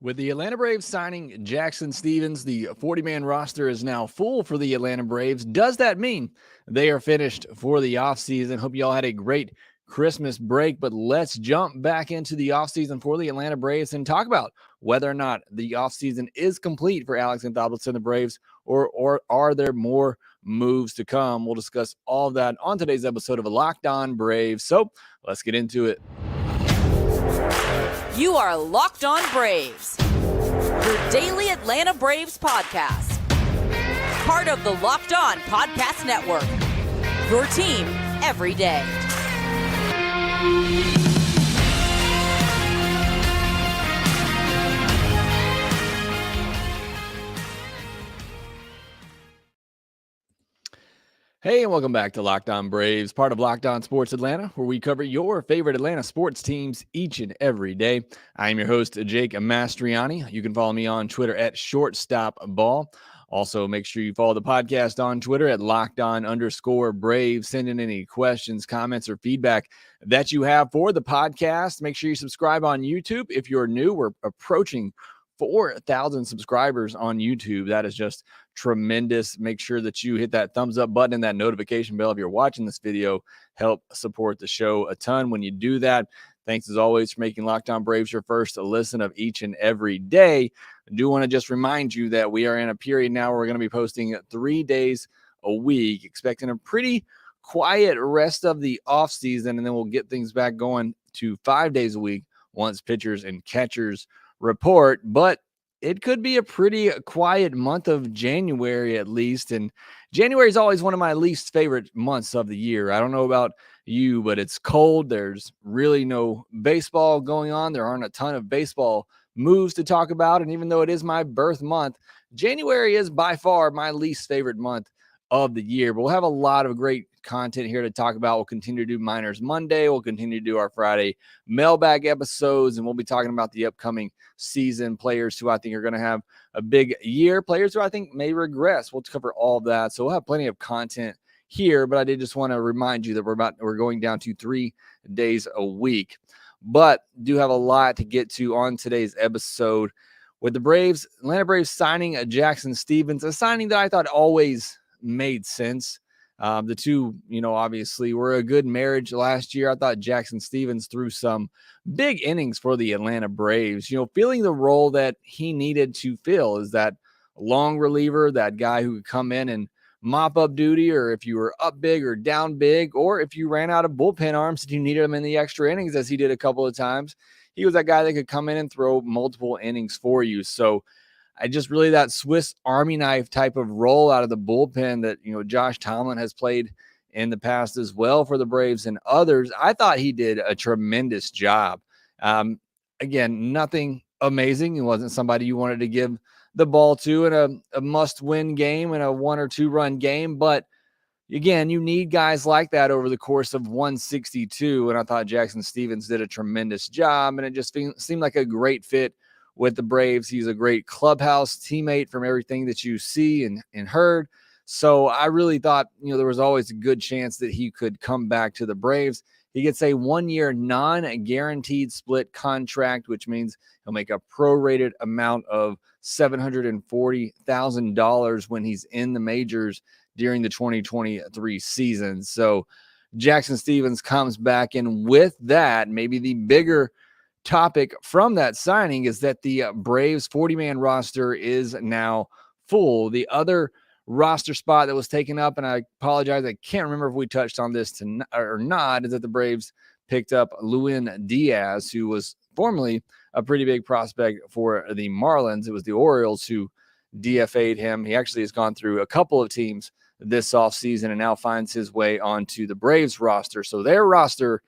With the Atlanta Braves signing Jackson Stevens, the 40-man roster is now full for the Atlanta Braves. Does that mean they are finished for the offseason? Hope you all had a great Christmas break, but let's jump back into the offseason for the Atlanta Braves and talk about whether or not the offseason is complete for Alex Anthopoulos and the Braves, or are there more moves to come? We'll discuss all of that on today's episode of Locked On Braves. So let's get into it. You are Locked On Braves, your daily Atlanta Braves podcast. Part of the Locked On Podcast Network, your team every day. Hey, and welcome back to Locked On Braves, part of Locked On Sports Atlanta, where we cover your favorite Atlanta sports teams each and every day. I am your host, Jake Mastriani. You can follow me on Twitter at ShortstopBall. Also, make sure you follow the podcast on Twitter at LockedOn_Braves. Send in any questions, comments, or feedback that you have for the podcast. Make sure you subscribe on YouTube. If you're new, we're approaching 4,000 subscribers on YouTube. That is just tremendous. Make sure that you hit that thumbs up button and that notification bell if you're watching this video. Help support the show a ton when you do that. Thanks as always for making Locked On Braves your first listen of each and every day. I do want to just remind you that we are in a period now where we're going to be posting 3 days a week, expecting a pretty quiet rest of the offseason, and then we'll get things back going to 5 days a week once pitchers and catchers report. But it could be a pretty quiet month of January, at least. And January is always one of my least favorite months of the year. I don't know about you, but it's cold. There's really no baseball going on. There aren't a ton of baseball moves to talk about. And even though it is my birth month, January is by far my least favorite month of the year. But we'll have a lot of great content here to talk about. We'll continue to do Minors Monday. We'll continue to do our Friday mailbag episodes, and we'll be talking about the upcoming season, players who I think are going to have a big year, players who I think may regress. We'll cover all of that. So we'll have plenty of content here, but I did just want to remind you that we're going down to 3 days a week, but do have a lot to get to on today's episode with the Braves, Atlanta Braves signing Jackson Stevens, a signing that I thought always made sense. The two, obviously were a good marriage last year. I thought Jackson Stevens threw some big innings for the Atlanta Braves, feeling the role that he needed to fill as that long reliever, that guy who could come in and mop up duty, or if you were up big or down big, or if you ran out of bullpen arms and you needed him in the extra innings, as he did a couple of times, he was that guy that could come in and throw multiple innings for you. So I just really that Swiss Army knife type of role out of the bullpen that, Josh Tomlin has played in the past as well for the Braves and others. I thought he did a tremendous job. Again, nothing amazing. He wasn't somebody you wanted to give the ball to in a must-win game, in a 1 or 2 run game. But again, you need guys like that over the course of 162. And I thought Jackson Stevens did a tremendous job, and it just seemed like a great fit with the Braves. He's a great clubhouse teammate from everything that you see and heard. So I really thought, there was always a good chance that he could come back to the Braves. He gets a 1-year non-guaranteed split contract, which means he'll make a prorated amount of $740,000 when he's in the majors during the 2023 season. So Jackson Stevens comes back, and with that, maybe the bigger topic from that signing is that the Braves 40-man roster is now full. The other roster spot that was taken up, and I apologize, I can't remember if we touched on this or not, is that the Braves picked up Lewin Diaz, who was formerly a pretty big prospect for the Marlins. It was the Orioles who DFA'd him. He actually has gone through a couple of teams this offseason and now finds his way onto the Braves roster. So their roster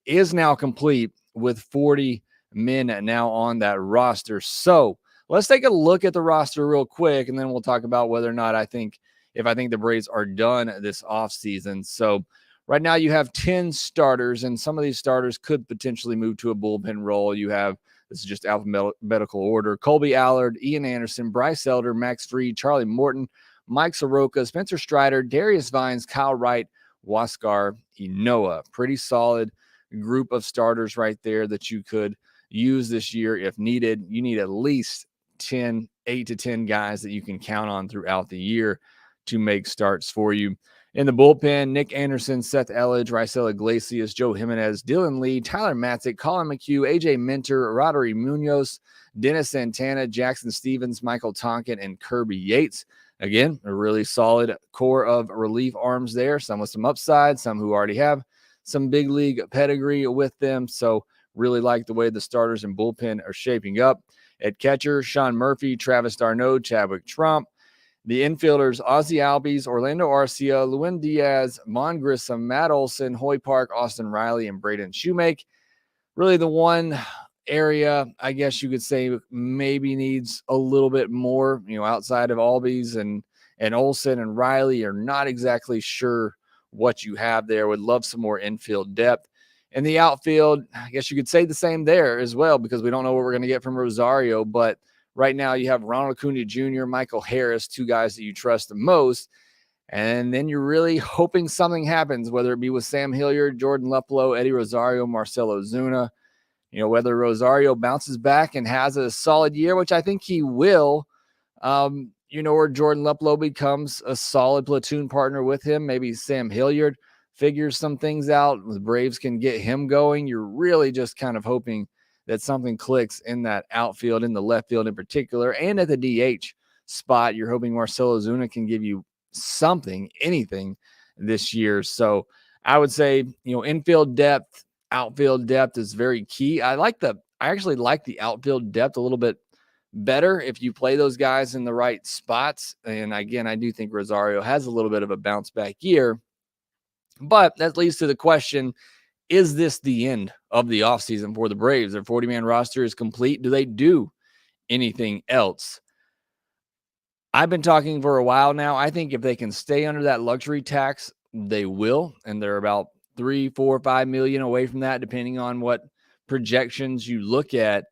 is now complete with 40 men now on that roster. So let's take a look at the roster real quick, and then we'll talk about whether or not I think the Braves are done this offseason. So right now you have 10 starters, and some of these starters could potentially move to a bullpen role. You have, this is just alphabetical order, Colby Allard, Ian Anderson, Bryce Elder, Max Fried, Charlie Morton, Mike Soroka, Spencer Strider, Darius Vines, Kyle Wright, Huascar Ynoa. Pretty solid group of starters right there that you could use this year if needed. You need at least 8 to 10 guys that you can count on throughout the year to make starts for you. In the bullpen, Nick Anderson, Seth Elledge, Raisel Iglesias, Joe Jimenez, Dylan Lee, Tyler Matzik, Colin McHugh, AJ Minter, Roddery Munoz, Dennis Santana, Jackson Stevens, Michael Tonkin, and Kirby Yates. Again, a really solid core of relief arms there, some with some upside, some who already have some big league pedigree with them. So really like the way the starters and bullpen are shaping up. At catcher, Sean Murphy, Travis d'Arnaud, Chadwick Trump. The infielders, Ozzie Albies, Orlando Arcia, Lewin Diaz, Mon Grissom, Matt Olson, Hoy Park, Austin Riley, and Braden Shoemake. Really the one area, I guess you could say, maybe needs a little bit more, outside of Albies and Olson and Riley. Are not exactly sure what you have there. Would love some more infield depth. In the outfield, I guess you could say the same there as well, because we don't know what we're going to get from Rosario, but right now you have Ronald Acuna Jr., Michael Harris, two guys that you trust the most. And then you're really hoping something happens, whether it be with Sam Hilliard, Jordan Luplow, Eddie Rosario, Marcell Ozuna. Whether Rosario bounces back and has a solid year, which I think he will, or Jordan Luplow becomes a solid platoon partner with him. Maybe Sam Hilliard figures some things out. The Braves can get him going. You're really just kind of hoping that something clicks in that outfield, in the left field in particular, and at the DH spot. You're hoping Marcell Ozuna can give you something, anything this year. So I would say, infield depth, outfield depth is very key. I actually like the outfield depth a little bit better if you play those guys in the right spots. And again, I do think Rosario has a little bit of a bounce back year, but that leads to the question, is this the end of the offseason for the Braves? Their 40-man roster is complete. Do they do anything else? I've been talking for a while now. I think if they can stay under that luxury tax, they will. And they're about 3, 4, 5 million away from that, depending on what projections you look at.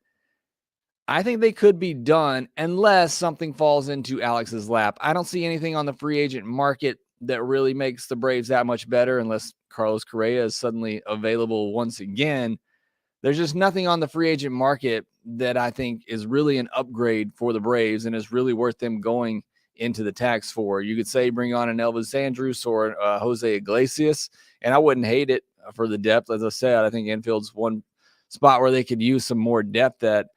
I think they could be done unless something falls into Alex's lap. I don't see anything on the free agent market that really makes the Braves that much better, unless Carlos Correa is suddenly available once again. There's just nothing on the free agent market that I think is really an upgrade for the Braves and is really worth them going into the tax for. You could say bring on an Elvis Andrus or Jose Iglesias, and I wouldn't hate it for the depth. As I said, I think infield's one spot where they could use some more depth at,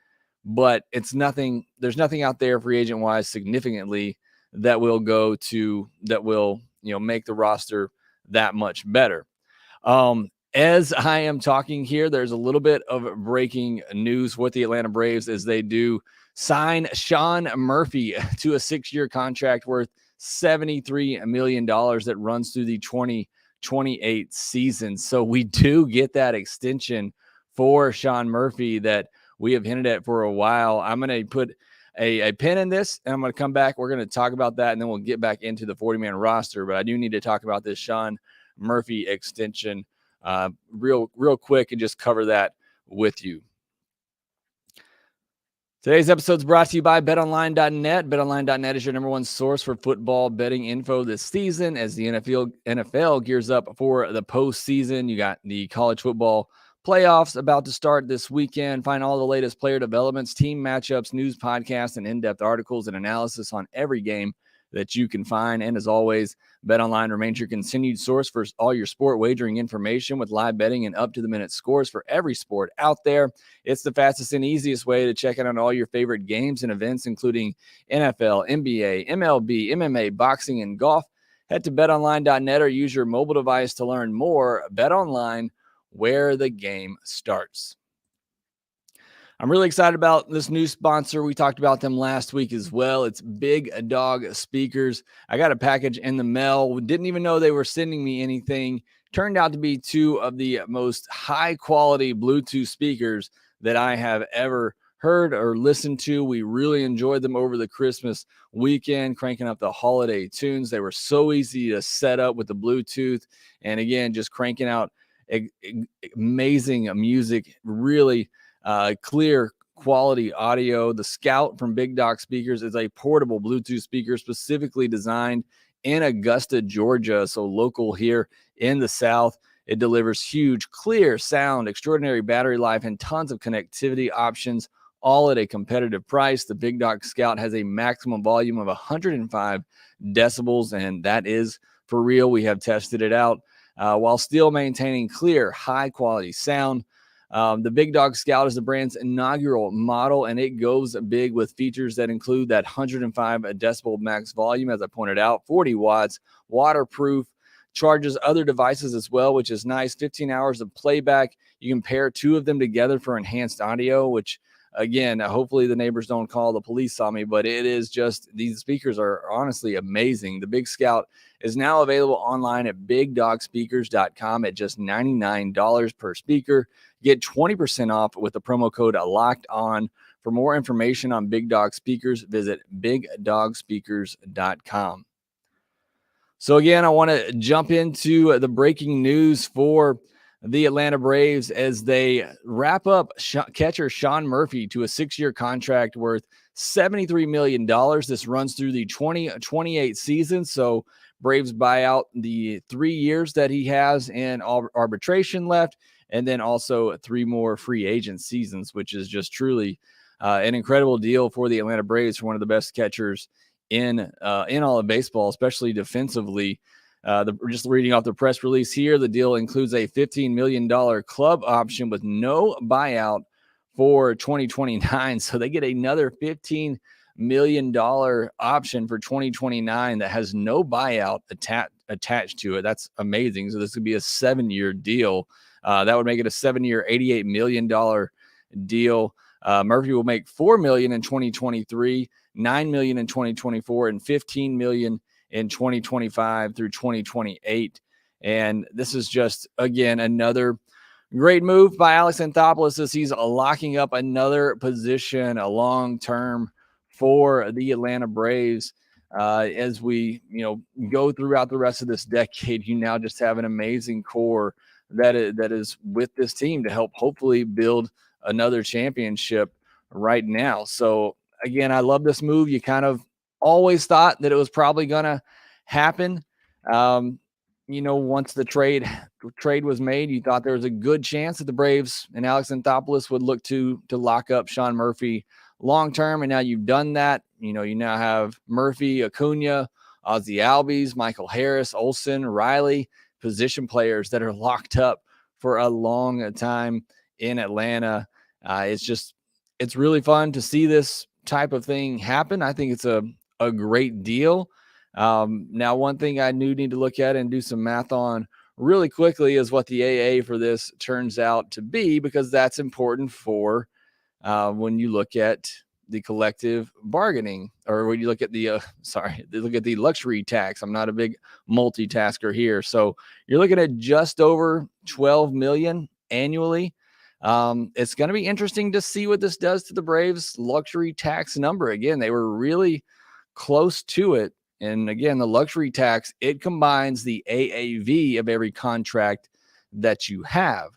but it's nothing. There's nothing out there free agent wise significantly that will make the roster that much better. As I am talking here, there's a little bit of breaking news with the Atlanta Braves as they do sign Sean Murphy to a 6-year contract worth $73 million that runs through the 2028 season. So we do get that extension for Sean Murphy that we have hinted at for a while. I'm going to put a pin in this, and I'm going to come back. We're going to talk about that, and then we'll get back into the 40-man roster. But I do need to talk about this Sean Murphy extension real quick and just cover that with you. Today's episode is brought to you by BetOnline.net. BetOnline.net is your number one source for football betting info this season as the NFL gears up for the postseason. You got the college football playoffs about to start this weekend. Find all the latest player developments, team matchups, news podcasts, and in-depth articles and analysis on every game that you can find. And as always, BetOnline remains your continued source for all your sport wagering information with live betting and up-to-the-minute scores for every sport out there. It's the fastest and easiest way to check out on all your favorite games and events, including NFL, NBA, MLB, MMA, boxing, and golf. Head to betonline.net or use your mobile device to learn more. BetOnline, where the game starts. I'm really excited about this new sponsor. We talked about them last week as well. It's Big Dog Speakers. I got a package in the mail. Didn't even know they were sending me anything. Turned out to be two of the most high quality Bluetooth speakers that I have ever heard or listened to. We really enjoyed them over the Christmas weekend, cranking up the holiday tunes. They were so easy to set up with the Bluetooth. And again, just cranking out amazing music, really clear quality audio. The Scout from Big Dog Speakers is a portable Bluetooth speaker specifically designed in Augusta, Georgia, so local here in the South. It delivers huge, clear sound, extraordinary battery life, and tons of connectivity options, all at a competitive price. The Big Dog Scout has a maximum volume of 105 decibels, and that is for real. We have tested it out while still maintaining clear, high-quality sound. The Big Dog Scout is the brand's inaugural model, and it goes big with features that include that 105 decibel max volume, as I pointed out, 40 watts, waterproof, charges other devices as well, which is nice. 15 hours of playback. You can pair two of them together for enhanced audio, which, again, hopefully the neighbors don't call the police on me, but it is just, these speakers are honestly amazing. The Big Scout is now available online at bigdogspeakers.com at just $99 per speaker. Get 20% off with the promo code Locked On. For more information on Big Dog Speakers, visit bigdogspeakers.com. So again, I want to jump into the breaking news for the Atlanta Braves as they wrap up catcher Sean Murphy to a 6-year contract worth $73 million. This runs through the 2028 season. So Braves buy out the 3 years that he has in arbitration left, and then also 3 more free agent seasons, which is just truly an incredible deal for the Atlanta Braves, for one of the best catchers in all of baseball, especially defensively. Just reading off the press release here, the deal includes a $15 million club option with no buyout for 2029. So they get another $15 million option for 2029 that has no buyout attached to it. That's amazing. So this would be a 7-year deal. That would make it a 7-year, $88 million deal. Murphy will make $4 million in 2023, $9 million in 2024, and $15 million in 2025 through 2028. And this is just, again, another great move by Alex Anthopoulos as he's locking up another position, a long-term for the Atlanta Braves. As we, go throughout the rest of this decade, you now just have an amazing core that is with this team to help hopefully build another championship right now. So again, I love this move. You kind of always thought that it was probably going to happen. Once the trade was made, you thought there was a good chance that the Braves and Alex Anthopoulos would look to lock up Sean Murphy long-term. And now you've done that. You now have Murphy, Acuna, Ozzie Albies, Michael Harris, Olsen, Riley, position players that are locked up for a long time in Atlanta. It's really fun to see this type of thing happen. I think it's a great deal. Now, one thing I need to look at and do some math on really quickly is what the AA for this turns out to be, because that's important for when you look at the collective bargaining, or when you look at the luxury tax. I'm not a big multitasker here. So you're looking at just over 12 million annually. It's going to be interesting to see what this does to the Braves luxury tax number. Again, they were really close to it. And again, the luxury tax, it combines the AAV of every contract that you have.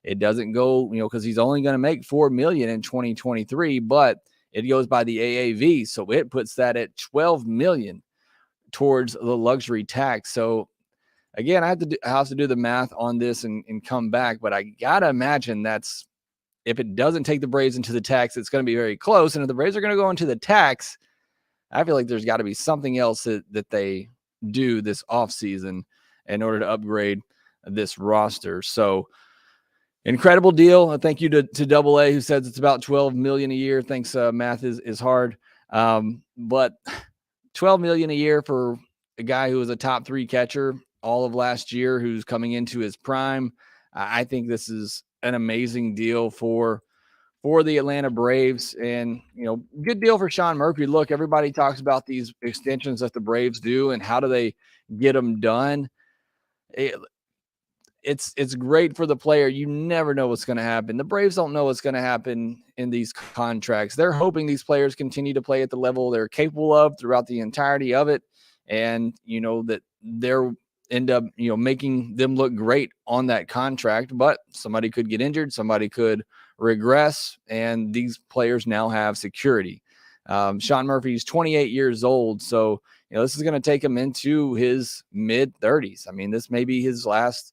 It doesn't go, because he's only going to make $4 million in 2023, but it goes by the AAV. So it puts that at $12 million towards the luxury tax. So again, I have to do the math on this and come back, but I got to imagine if it doesn't take the Braves into the tax, it's going to be very close. And if the Braves are going to go into the tax, I feel like there's got to be something else that they do this offseason in order to upgrade this roster. So incredible deal. Thank you to Double A, who says it's about 12 million a year. Thanks. Math is hard. But 12 million a year for a guy who was a top 3 catcher all of last year, who's coming into his prime. I think this is an amazing deal for the Atlanta Braves, and good deal for Sean Murphy. Look, everybody talks about these extensions that the Braves do and how do they get them done. It's great for the player. You never know what's going to happen. The Braves don't know what's going to happen in these contracts. They're hoping these players continue to play at the level they're capable of throughout the entirety of it, and that they're end up making them look great on that contract. But somebody could get injured, somebody could regress, and these players now have security. Sean Murphy's 28 years old, so this is going to take him into his mid-30s. I mean, this may be his last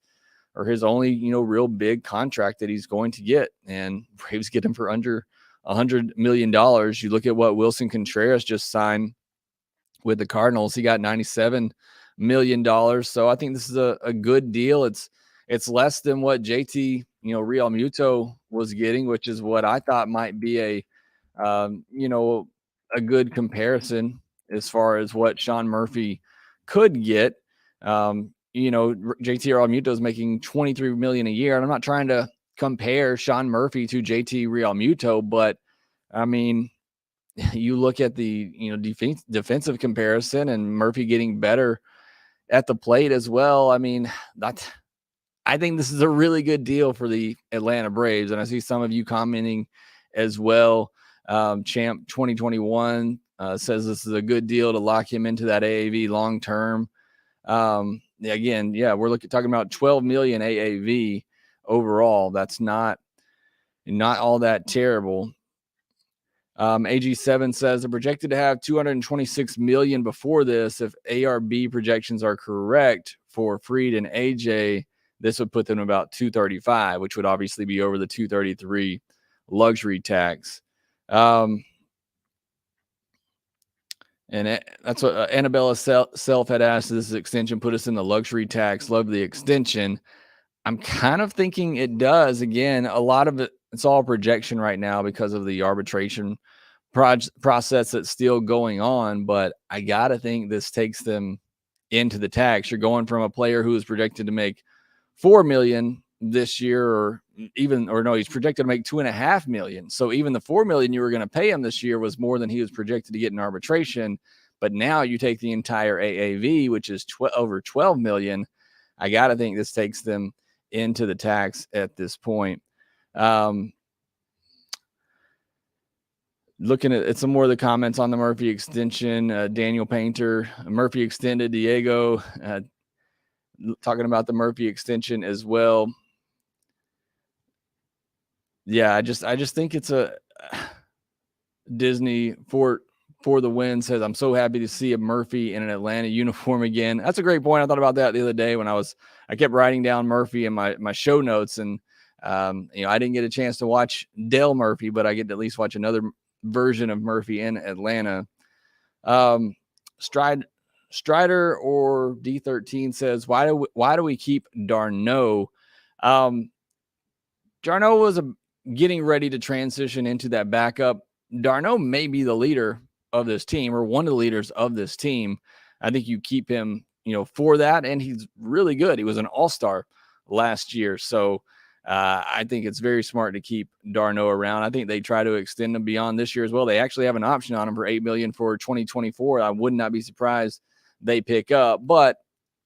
his only, real big contract that he's going to get. And Braves get him for under $100 million. You look at what Wilson Contreras just signed with the Cardinals. He got $97 million. So I think this is a good deal. It's less than what JT, Real Muto was getting, which is what I thought might be a good comparison as far as what Sean Murphy could get. JT Real Muto is making $23 million a year. And I'm not trying to compare Sean Murphy to JT Real Muto, but I mean, you look at the, defensive comparison and Murphy getting better at the plate as well. I mean, I think this is a really good deal for the Atlanta Braves. And I see some of you commenting as well. Champ 2021 says this is a good deal to lock him into that AAV long term. Again, we're talking about 12 million AAV overall. That's not all that terrible. AG7 says they're projected to have 226 million before this. If ARB projections are correct for Fried and AJ, this would put them about 235, which would obviously be over the 233 luxury tax. And that's what Annabella Self had asked. This extension put us in the luxury tax. Love the extension. I'm kind of thinking it does. Again, a lot of it's all projection right now because of the arbitration process that's still going on. But I got to think this takes them into the tax. You're going from a player who is projected to make $4 million this year, he's projected to make $2.5 million. So even the $4 million you were going to pay him this year was more than he was projected to get in arbitration. But now you take the entire AAV, which is over $12 million. I got to think this takes them into the tax at this point. Looking at some more of the comments on the Murphy extension, Daniel Painter, Murphy extended, Diego talking about the Murphy extension as well. Yeah, I just think it's a Disney for the win says, I'm so happy to see a Murphy in an Atlanta uniform again. That's a great point. I thought about that the other day when I kept writing down Murphy in my show notes, and I didn't get a chance to watch Dale Murphy, but I get to at least watch another version of Murphy in Atlanta. Strider or D13 says, why do we keep d'Arnaud? d'Arnaud was getting ready to transition into that backup. d'Arnaud may be the leader of this team, or one of the leaders of this team. I think you keep him, for that, and he's really good. He was an all-star last year, so I think it's very smart to keep d'Arnaud around. I think they try to extend him beyond this year as well. They actually have an option on him for $8 million for 2024. I would not be surprised they pick up, but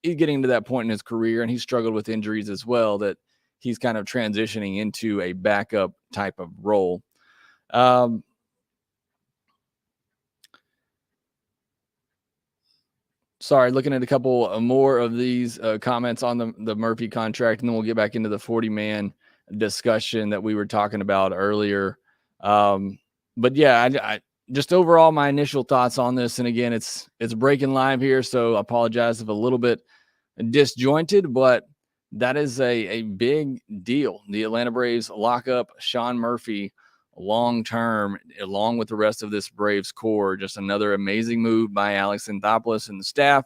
he's getting to that point in his career, and he's struggled with injuries as well, that he's kind of transitioning into a backup type of role. Sorry, looking at a couple more of these comments on the Murphy contract, and then we'll get back into the 40-man discussion that we were talking about earlier. But yeah, I just overall my initial thoughts on this, and again, it's breaking live here, so I apologize if a little bit disjointed, but that is a big deal. The Atlanta Braves lock up Sean Murphy long term, along with the rest of this Braves core. Just another amazing move by Alex Anthopoulos and the staff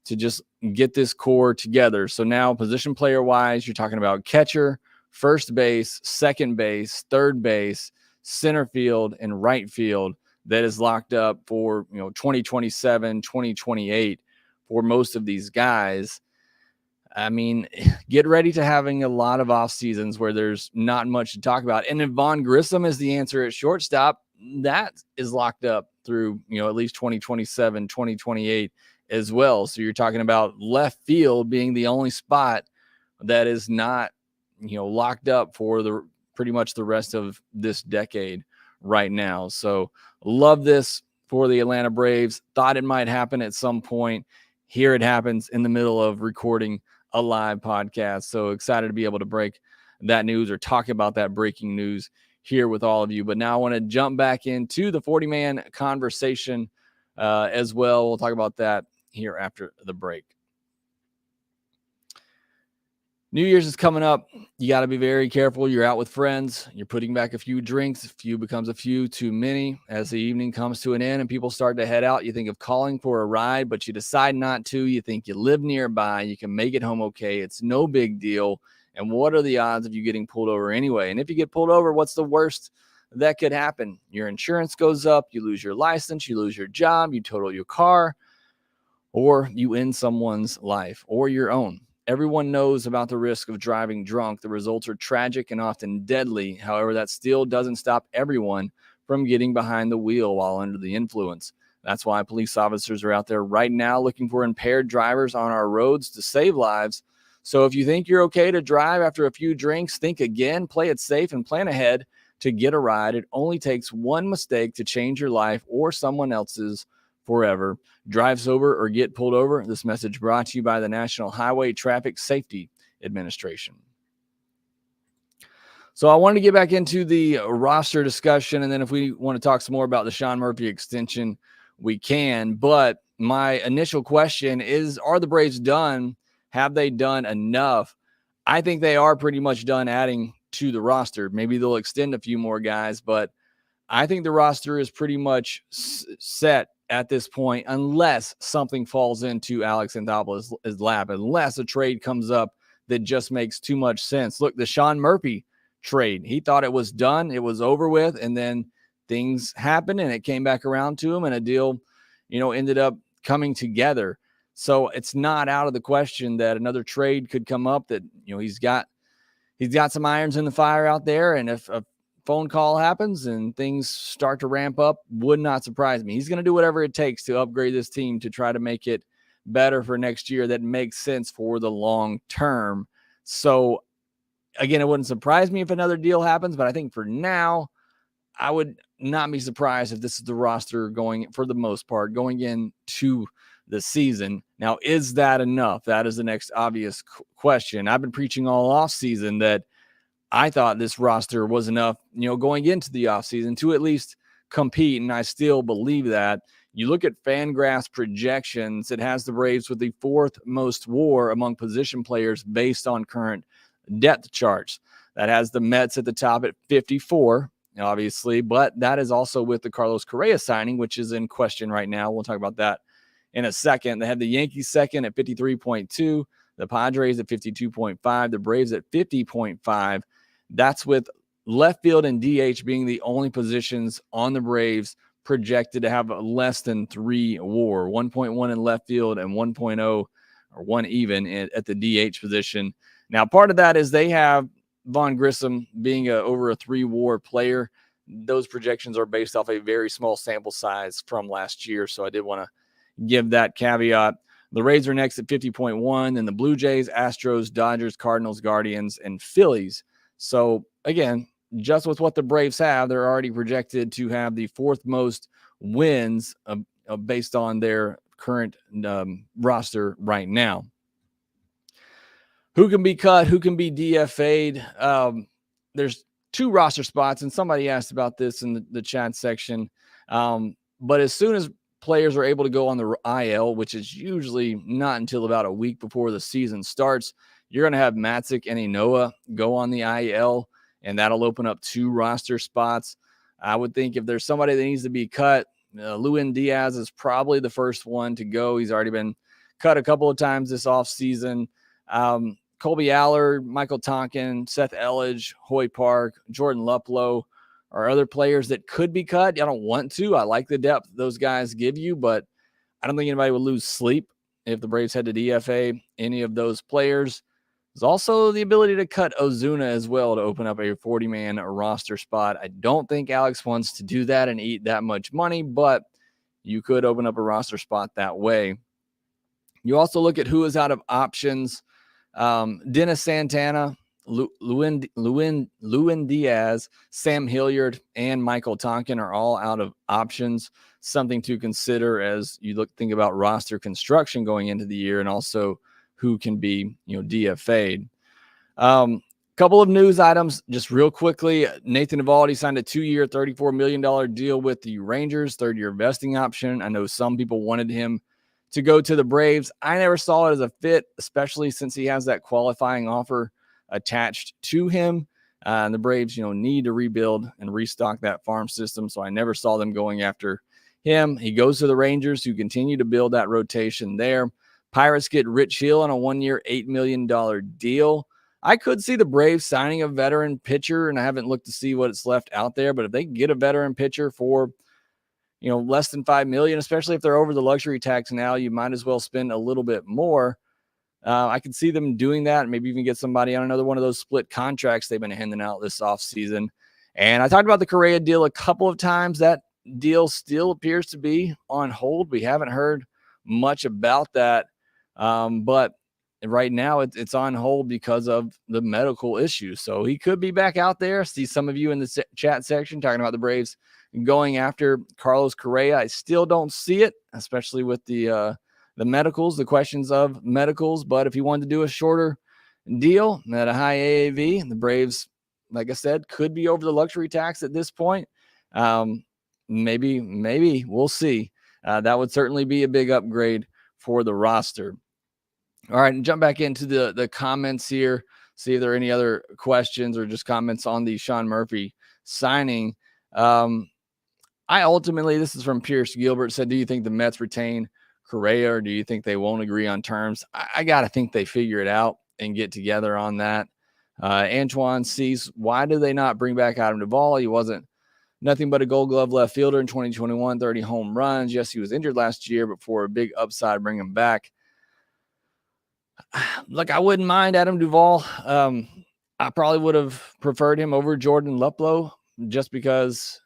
to just get this core together. So now, position player wise, you're talking about catcher, first base, second base, third base, center field, and right field that is locked up for 2027, 2028 for most of these guys. I mean, get ready to having a lot of off seasons where there's not much to talk about. And if Vaughn Grissom is the answer at shortstop, that is locked up through, at least 2027, 2028 as well. So you're talking about left field being the only spot that is not, locked up for pretty much the rest of this decade right now. So love this for the Atlanta Braves. Thought it might happen at some point. Here it happens in the middle of recording a live podcast. So excited to be able to break that news or talk about that breaking news here with all of you. But now I want to jump back into the 40-man conversation as well. We'll talk about that here after the break. New Year's is coming up. You got to be very careful. You're out with friends. You're putting back a few drinks. A few becomes a few too many. As the evening comes to an end and people start to head out, you think of calling for a ride, but you decide not to. You think you live nearby. You can make it home okay. It's no big deal. And what are the odds of you getting pulled over anyway? And if you get pulled over, what's the worst that could happen? Your insurance goes up. You lose your license. You lose your job. You total your car. Or you end someone's life or your own. Everyone knows about the risk of driving drunk. The results are tragic and often deadly. However, that still doesn't stop everyone from getting behind the wheel while under the influence. That's why police officers are out there right now looking for impaired drivers on our roads to save lives. So if you think you're okay to drive after a few drinks, think again, play it safe, and plan ahead to get a ride. It only takes one mistake to change your life or someone else's forever. Drive sober or get pulled over. This message brought to you by the National Highway Traffic Safety Administration. So I wanted to get back into the roster discussion, and then if we want to talk some more about the Sean Murphy extension, we can. But my initial question is, are the Braves done? Have they done enough? I think they are pretty much done adding to the roster. Maybe they'll extend a few more guys, but I think the roster is pretty much set at this point, unless something falls into Alex Anthopoulos' lap, unless a trade comes up that just makes too much sense. Look, the Sean Murphy trade, he thought it was done, it was over with, and then things happened and it came back around to him, and a deal, ended up coming together. So it's not out of the question that another trade could come up, that, he's got some irons in the fire out there, and if a phone call happens and things start to ramp up, would not surprise me. He's going to do whatever it takes to upgrade this team to try to make it better for next year that makes sense for the long term. So again, it wouldn't surprise me if another deal happens, but I think for now, I would not be surprised if this is the roster going, for the most part, going into the season. Now, is that enough? That is the next obvious question. I've been preaching all offseason that I thought this roster was enough, going into the offseason to at least compete, and I still believe that. You look at Fangraphs projections, it has the Braves with the fourth most WAR among position players based on current depth charts. That has the Mets at the top at 54, obviously, but that is also with the Carlos Correa signing, which is in question right now. We'll talk about that in a second. They have the Yankees second at 53.2, the Padres at 52.5, the Braves at 50.5. That's with left field and DH being the only positions on the Braves projected to have less than 3 WAR, 1.1 in left field and 1.0 or 1 even at the DH position. Now, part of that is they have Vaughn Grissom being over a 3 WAR player. Those projections are based off a very small sample size from last year, so I did want to give that caveat. The Rays are next at 50.1, and the Blue Jays, Astros, Dodgers, Cardinals, Guardians, and Phillies. So, again, just with what the Braves have, they're already projected to have the fourth most wins based on their current roster right now. Who can be cut? Who can be DFA'd? There's 2 roster spots, and somebody asked about this in the chat section. But as soon as players are able to go on the IL, which is usually not until about a week before the season starts, you're going to have Matzik and Inoa go on the IL, and that'll open up 2 roster spots. I would think if there's somebody that needs to be cut, Lewin Diaz is probably the first one to go. He's already been cut a couple of times this offseason. Colby Allard, Michael Tonkin, Seth Elledge, Hoy Park, Jordan Luplow are other players that could be cut. I don't want to. I like the depth those guys give you, but I don't think anybody would lose sleep if the Braves had to DFA any of those players. There's also the ability to cut Ozuna as well to open up a 40-man roster spot. I don't think Alex wants to do that and eat that much money, but you could open up a roster spot that way. You also look at who is out of options. Dennis Santana, Lewin Diaz, Sam Hilliard, and Michael Tonkin are all out of options. Something to consider as you think about roster construction going into the year, and also who can be, DFA'd. Couple of news items just real quickly. Nathan Eovaldi signed a 2-year, $34 million deal with the Rangers, 3rd-year vesting option. I know some people wanted him to go to the Braves. I never saw it as a fit, especially since he has that qualifying offer attached to him. And the Braves, need to rebuild and restock that farm system. So I never saw them going after him. He goes to the Rangers, who continue to build that rotation there. Pirates get Rich Hill on a 1-year, $8 million deal. I could see the Braves signing a veteran pitcher, and I haven't looked to see what's left out there. But if they can get a veteran pitcher for, less than $5 million, especially if they're over the luxury tax now, you might as well spend a little bit more. I could see them doing that, and maybe even get somebody on another one of those split contracts they've been handing out this offseason. And I talked about the Correa deal a couple of times. That deal still appears to be on hold. We haven't heard much about that, but right now it's on hold because of the medical issues. So he could be back out there. See some of you in the chat section talking about the Braves going after Carlos Correa. I still don't see it, especially with the medicals, the questions of medicals. But if you wanted to do a shorter deal at a high AAV, the Braves, like I said, could be over the luxury tax at this point. Maybe we'll see. That would certainly be a big upgrade for the roster. All right, and jump back into the comments here. See if there are any other questions or just comments on the Sean Murphy signing. This is from Pierce Gilbert, said, do you think the Mets retain Correa, or do you think they won't agree on terms? I got to think they figure it out and get together on that. Antoine Cease, why do they not bring back Adam Duvall? He wasn't nothing but a Gold Glove left fielder in 2021, 30 home runs. Yes, he was injured last year, but for a big upside, bring him back. Look, I wouldn't mind Adam Duvall. I probably would have preferred him over Jordan Luplow just because,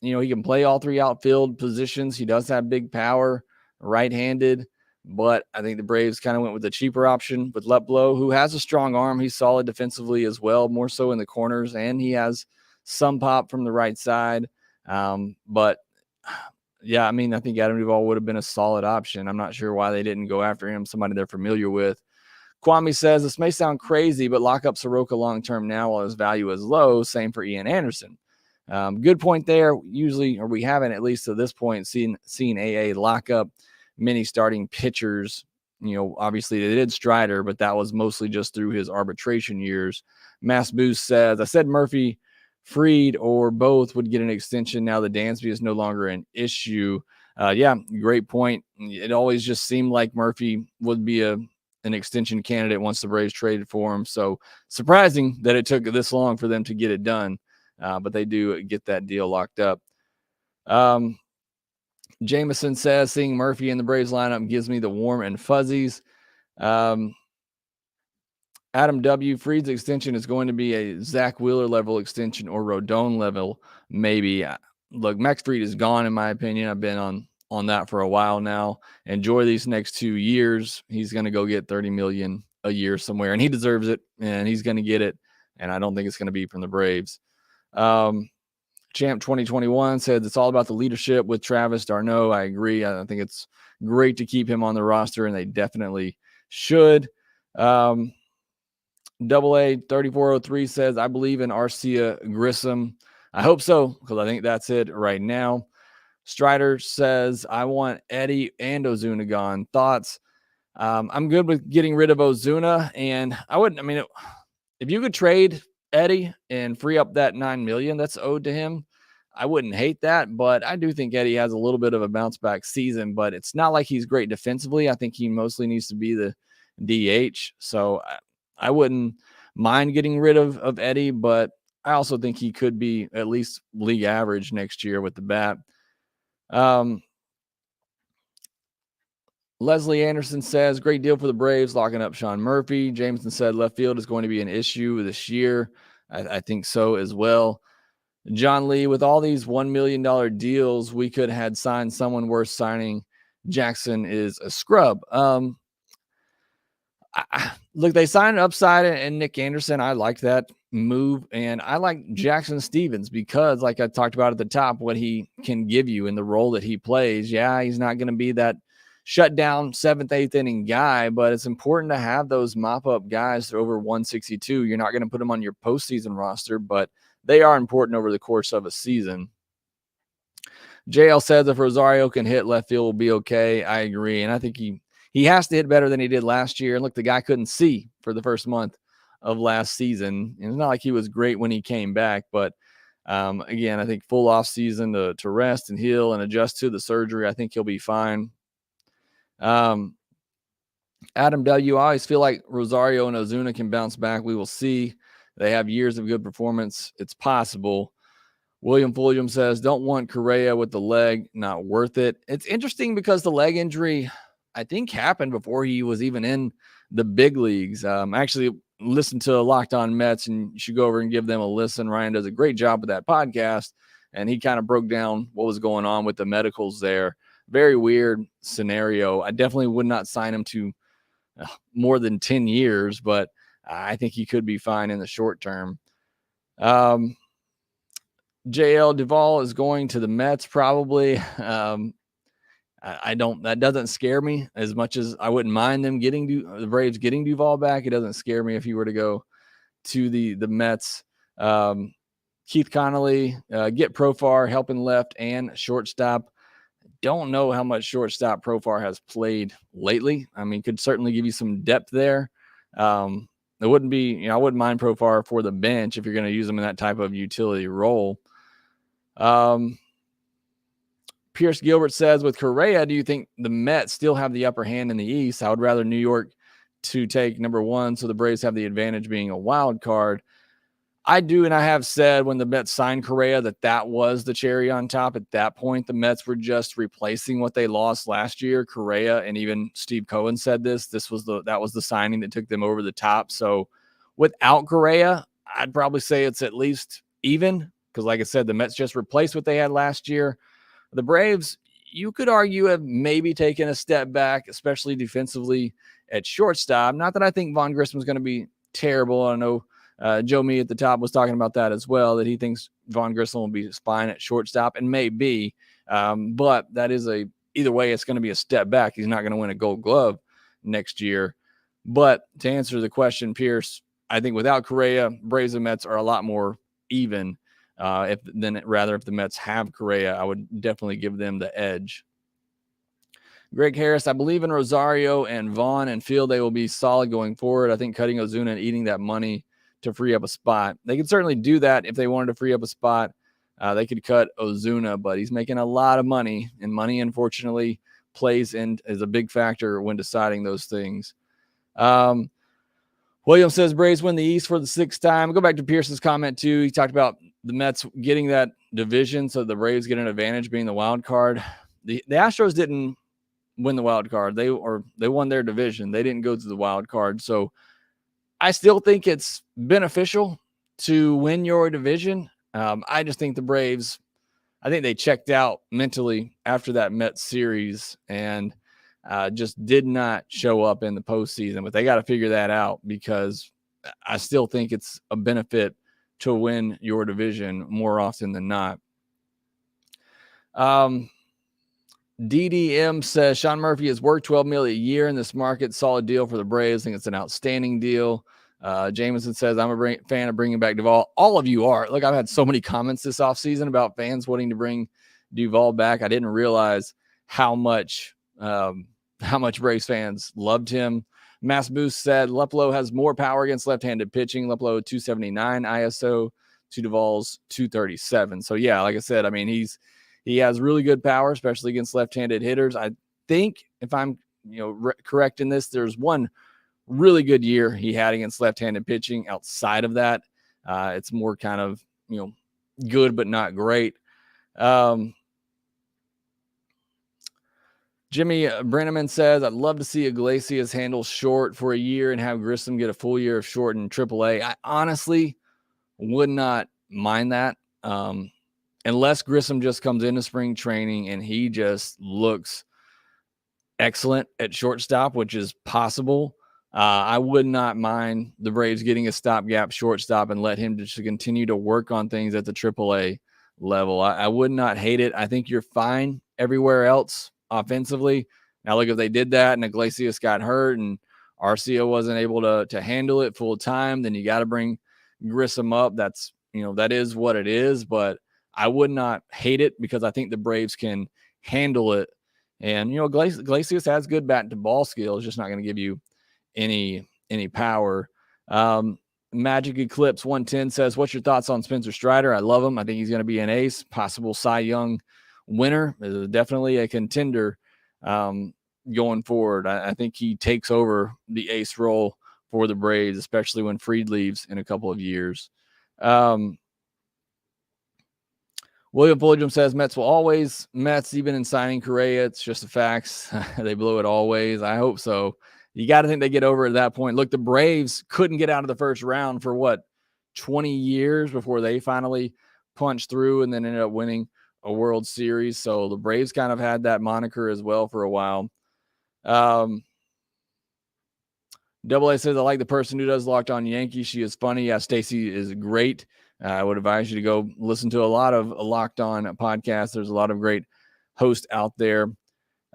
he can play all three outfield positions. He does have big power, right-handed, but I think the Braves kind of went with the cheaper option with Luplow, who has a strong arm. He's solid defensively as well, more so in the corners, and he has some pop from the right side. But yeah, I think Adam Duvall would have been a solid option. I'm not sure why they didn't go after him, somebody they're familiar with. Kwame says, this may sound crazy, but lock up Soroka long-term now while his value is low. Same for Ian Anderson. Good point there. Usually, or we haven't, at least to this point, seen AA lock up many starting pitchers. Obviously they did Strider, but that was mostly just through his arbitration years. Mass Boost says, I said Murphy, Fried, or both would get an extension now that Dansby is no longer an issue. Yeah, great point. It always just seemed like Murphy would be an extension candidate once the Braves traded for him. So surprising that it took this long for them to get it done. But they do get that deal locked up. Jameson says, seeing Murphy in the Braves lineup gives me the warm and fuzzies. Adam W. Fried's extension is going to be a Zach Wheeler level extension or Rodon level, maybe. Look, Max Fried is gone, in my opinion. I've been on that for a while now. Enjoy these next 2 years. He's going to go get $30 million a year somewhere, and he deserves it, and he's going to get it. And I don't think it's going to be from the Braves. Champ 2021 said it's all about the leadership with Travis d'Arnaud. I agree. I think it's great to keep him on the roster, and they definitely should. AA 3403 says, I believe in Arcia Grissom. I hope so, because I think that's it right now. Strider says, I want Eddie and Ozuna gone. Thoughts? I'm good with getting rid of Ozuna, and if you could trade Eddie and free up that $9 million that's owed to him, I wouldn't hate that. But I do think Eddie has a little bit of a bounce back season, but it's not like he's great defensively. I think he mostly needs to be the DH. So I wouldn't mind getting rid of Eddie, but I also think he could be at least league average next year with the bat. Leslie Anderson says, great deal for the Braves, locking up Sean Murphy. Jameson said left field is going to be an issue this year. I think so as well. John Lee, with all these $1 million deals, we could have had signed someone worth signing. Jackson is a scrub. Look, they signed Upside and Nick Anderson. I like that move, and I like Jackson Stevens because, like I talked about at the top, what he can give you in the role that he plays. Yeah, he's not going to be that shut down 7th, 8th inning guy, but it's important to have those mop-up guys over 162. You're not going to put them on your postseason roster, but they are important over the course of a season. JL says if Rosario can hit left field, will be okay. I agree. And I think he has to hit better than he did last year. And look, the guy couldn't see for the first month of last season. And it's not like he was great when he came back, but again, I think full off season to rest and heal and adjust to the surgery. I think he'll be fine. Adam W. I always feel like Rosario and Ozuna can bounce back. We will see. They have years of good performance. It's possible. William Fulgham says, don't want Correa with the leg. Not worth it. It's interesting because the leg injury, I think, happened before he was even in the big leagues. Actually, listen to Locked On Mets, and you should go over and give them a listen. Ryan does a great job with that podcast, and he kind of broke down what was going on with the medicals there. Very weird scenario. I definitely would not sign him to more than 10 years, but I think he could be fine in the short term. JL Duvall is going to the Mets probably. That doesn't scare me as much as I wouldn't mind them getting the Braves getting Duvall back. It doesn't scare me if he were to go to the Mets. Keith Connolly, get Profar helping left and shortstop. Don't know how much shortstop Profar has played lately. I mean, could certainly give you some depth there. It wouldn't be, I wouldn't mind Profar for the bench if you're going to use him in that type of utility role. Pierce Gilbert says, with Correa, do you think the Mets still have the upper hand in the East? I would rather New York to take number one, so the Braves have the advantage being a wild card. I do, and I have said when the Mets signed Correa that was the cherry on top. At that point, the Mets were just replacing what they lost last year. Correa, and even Steve Cohen said that was the signing that took them over the top. So without Correa, I'd probably say it's at least even, because like I said, the Mets just replaced what they had last year. The Braves, you could argue, have maybe taken a step back, especially defensively at shortstop. Not that I think Vaughn Grissom is going to be terrible. I know Joe Me at the top was talking about that as well, that he thinks Vaughn Grissom will be fine at shortstop, and may be. But that is either way, it's going to be a step back. He's not going to win a Gold Glove next year. But to answer the question, Pierce, I think without Correa, Braves and Mets are a lot more even. If the Mets have Correa, I would definitely give them the edge. Greg Harris, I believe in Rosario and Vaughn and feel they will be solid going forward. I think cutting Ozuna and eating that money to free up a spot. They could certainly do that if they wanted to free up a spot. They could cut Ozuna, but he's making a lot of money, and money, unfortunately, plays in as a big factor when deciding those things. William says Braves win the East for the sixth time. Go back to Pierce's comment too. He talked about the Mets getting that division, so the Braves get an advantage being the wild card. The Astros didn't win the wild card. They won their division. They didn't go to the wild card. So I still think it's beneficial to win your division. I just think the Braves, I think they checked out mentally after that Mets series and just did not show up in the postseason. But they got to figure that out, because I still think it's a benefit to win your division more often than not. DDM says Sean Murphy has worked $12 million a year in this market. Solid deal for the Braves. I think it's an outstanding deal. Jameson says, I'm a fan of bringing back Duvall. All of you are. Look, I've had so many comments this offseason about fans wanting to bring Duvall back. I didn't realize how much Braves fans loved him. Mass Boost said Luplow has more power against left-handed pitching. Luplow 279 ISO to Duvall's 237. So yeah, like I said, I mean, he has really good power, especially against left-handed hitters. I think if I'm correct in this, there's one really good year he had against left-handed pitching. Outside of that, it's more kind of good but not great. Jimmy Brenneman says, I'd love to see Iglesias handle short for a year and have Grissom get a full year of short in AAA. I honestly would not mind that. Unless Grissom just comes into spring training and he just looks excellent at shortstop, which is possible. I would not mind the Braves getting a stopgap shortstop and let him just continue to work on things at the AAA level. I would not hate it. I think you're fine everywhere else offensively. Now, look, if they did that and Iglesias got hurt and Arcia wasn't able to handle it full time, then you got to bring Grissom up. That's, that is what it is. But I would not hate it because I think the Braves can handle it. And, Iglesias has good bat to ball skills, just not going to give you any power. Magic Eclipse 110 says, what's your thoughts on Spencer Strider? I love him. I think he's going to be an ace, possible Cy Young winner. Definitely a contender going forward. I think he takes over the ace role for the Braves, especially when Fried leaves in a couple of years. William Fulgham says Mets will always Mets, even in signing Correa. It's just the facts. They blew it always. I hope so. You got to think they get over at that point. Look, the Braves couldn't get out of the first round for 20 years before they finally punched through and then ended up winning a World Series. So the Braves kind of had that moniker as well for a while. Double A says, I like the person who does Locked On Yankees. She is funny. Yeah, Stacy is great. I would advise you to go listen to a lot of Locked On podcasts. There's a lot of great hosts out there.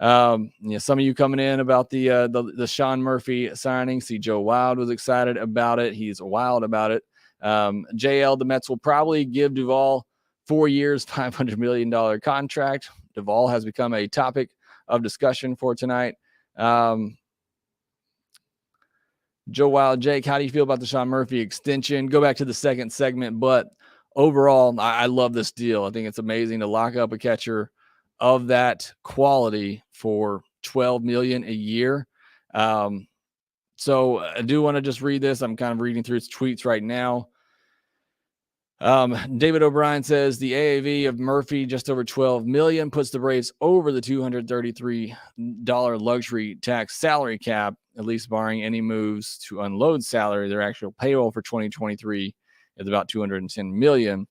Some of you coming in about the Sean Murphy signing. See, Joe Wild was excited about it. He's wild about it. JL, the Mets will probably give Duvall 4 years, $500 million contract. Duvall has become a topic of discussion for tonight. Joe Wild, Jake, how do you feel about the Sean Murphy extension? Go back to the second segment, but overall, I love this deal. I think it's amazing to lock up a catcher of that quality for $12 million a year. So I do want to just read this. I'm kind of reading through his tweets right now. David O'Brien says the AAV of Murphy just over $12 million puts the Braves over the $233 luxury tax salary cap, at least barring any moves to unload salary. Their actual payroll for 2023 is about $210 million.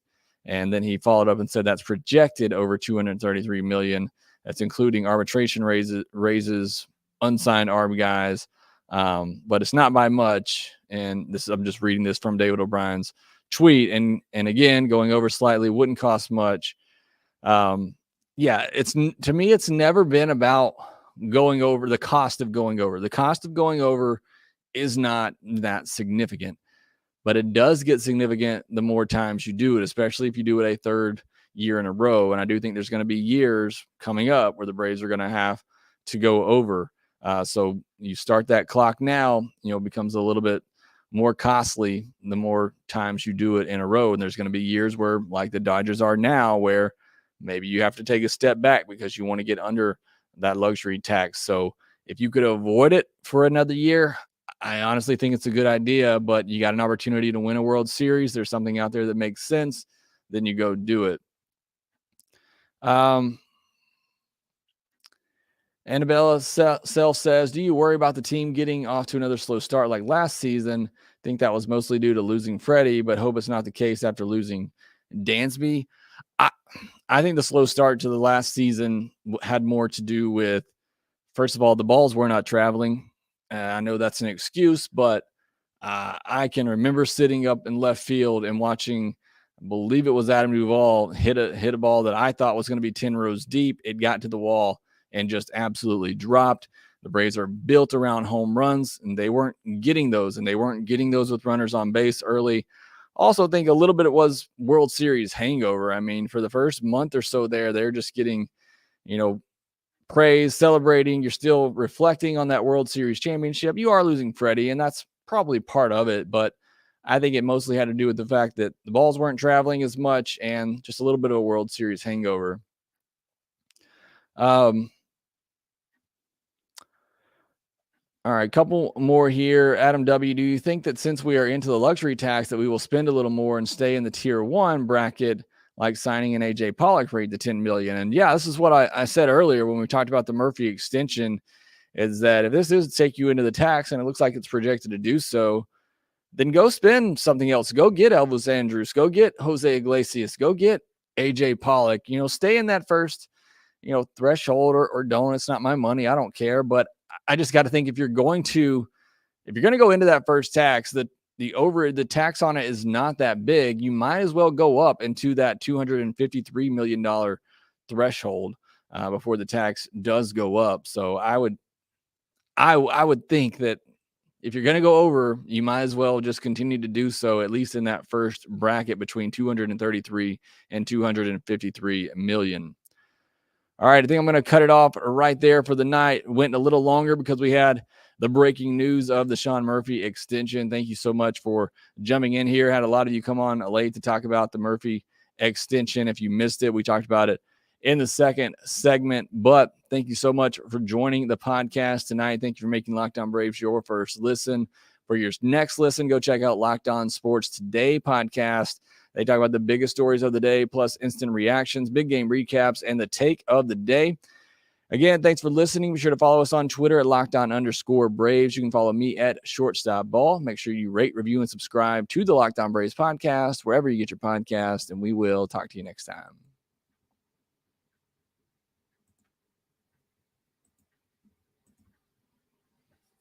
And then he followed up and said that's projected over $233 million. That's including arbitration raises, unsigned ARB guys. But it's not by much. And I'm just reading this from David O'Brien's tweet. And again, going over slightly wouldn't cost much. To me, it's never been about going over the cost of going over. The cost of going over is not that significant, but it does get significant the more times you do it, especially if you do it a third year in a row. And I do think there's going to be years coming up where the Braves are going to have to go over. So you start that clock now, it becomes a little bit more costly the more times you do it in a row. And there's going to be years where, like the Dodgers are now, where maybe you have to take a step back because you want to get under that luxury tax. So if you could avoid it for another year, I honestly think it's a good idea, but you got an opportunity to win a World Series. There's something out there that makes sense. Then you go do it. Annabella Self says, do you worry about the team getting off to another slow start like last season? Think that was mostly due to losing Freddie, but hope it's not the case after losing Dansby. I think the slow start to the last season had more to do with, first of all, the balls were not traveling. I know that's an excuse, but I can remember sitting up in left field and watching, I believe it was Adam Duvall hit a ball that I thought was going to be 10 rows deep. It got to the wall and just absolutely dropped. The Braves are built around home runs, and they weren't getting those, and they weren't getting those with runners on base early. Also think a little bit it was World Series hangover. I mean, for the first month or so they're just getting, praise, celebrating. You're still reflecting on that World Series championship. You are losing Freddie, and that's probably part of it, but I think it mostly had to do with the fact that the balls weren't traveling as much and just a little bit of a World Series hangover. All right, couple more here. Adam W., do you think that since we are into the luxury tax that we will spend a little more and stay in the tier 1 bracket, like signing an AJ Pollock rate to $10 million? And yeah, this is what I said earlier when we talked about the Murphy extension, is that if this is to take you into the tax and it looks like it's projected to do so, then go spend something else. Go get Elvis Andrus. Go get Jose Iglesias. Go get AJ Pollock. Stay in that first, threshold or don't. It's not my money. I don't care. But I just got to think if you're going to go into that first tax, the tax on it is not that big. You might as well go up into that $253 million threshold before the tax does go up. So I would think that if you're going to go over, you might as well just continue to do so, at least in that first bracket between 233 and 253 million. All right, I think I'm going to cut it off right there for the night. Went a little longer because we had the breaking news of the Sean Murphy extension. Thank you so much for jumping in here. Had a lot of you come on late to talk about the Murphy extension. If you missed it, we talked about it in the second segment. But thank you so much for joining the podcast tonight. Thank you for making Locked On Braves your first listen. For your next listen, go check out Locked On Sports Today podcast. They talk about the biggest stories of the day, plus instant reactions, big game recaps, and the take of the day. Again, thanks for listening. Be sure to follow us on Twitter at LockedOn_Braves. You can follow me at ShortstopBall. Make sure you rate, review, and subscribe to the Locked On Braves podcast, wherever you get your podcast, and we will talk to you next time.